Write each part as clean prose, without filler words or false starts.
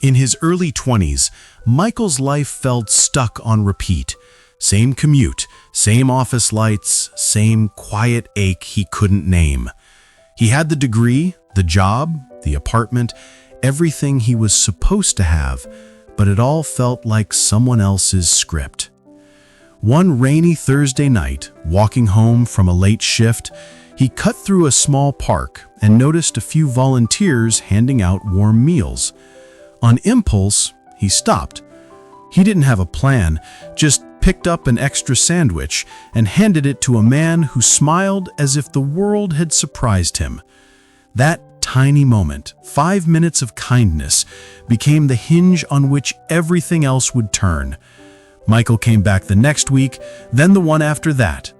In his early 20s, Michael's life felt stuck on repeat. Same commute, same office lights, same quiet ache he couldn't name. He had the degree, the job, the apartment, everything he was supposed to have, but it all felt like someone else's script. One rainy Thursday night, walking home from a late shift, he cut through a small park and noticed a few volunteers handing out warm meals. On impulse, he stopped. He didn't have a plan, just picked up an extra sandwich and handed it to a man who smiled as if the world had surprised him. That tiny moment, 5 minutes of kindness, became the hinge on which everything else would turn. Michael came back the next week, then the one after that.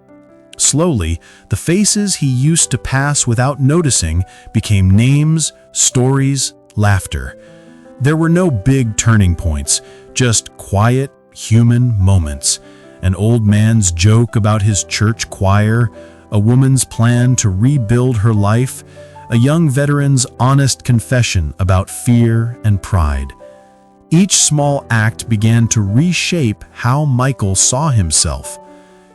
Slowly, the faces he used to pass without noticing became names, stories, laughter. There were no big turning points, just quiet, human moments. An old man's joke about his church choir, a woman's plan to rebuild her life, a young veteran's honest confession about fear and pride. Each small act began to reshape how Michael saw himself.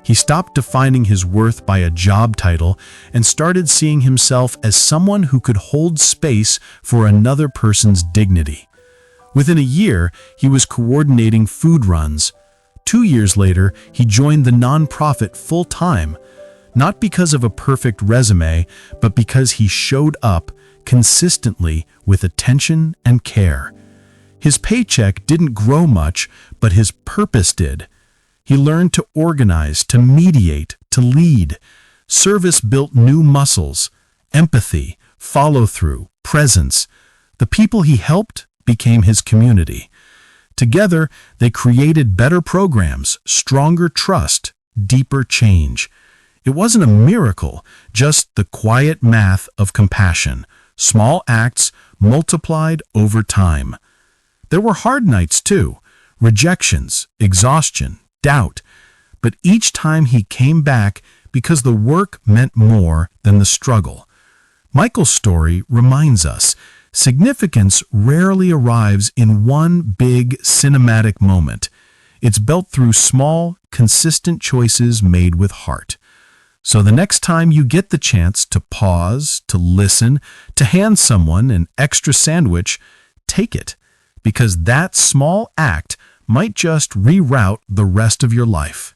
He stopped defining his worth by a job title and started seeing himself as someone who could hold space for another person's dignity. Within a year, he was coordinating food runs. 2 years later, he joined the nonprofit full-time, not because of a perfect resume, but because he showed up consistently with attention and care. His paycheck didn't grow much, but his purpose did. He learned to organize, to mediate, to lead. Service built new muscles, empathy, follow-through, presence. The people he helped became his community. Together, they created better programs, stronger trust, deeper change. It wasn't a miracle, just the quiet math of compassion, small acts multiplied over time. There were hard nights too, rejections, exhaustion, doubt, but each time he came back because the work meant more than the struggle. Michael's story reminds us, significance rarely arrives in one big cinematic moment. It's built through small, consistent choices made with heart. So the next time you get the chance to pause, to listen, to hand someone an extra sandwich, take it, because that small act might just reroute the rest of your life.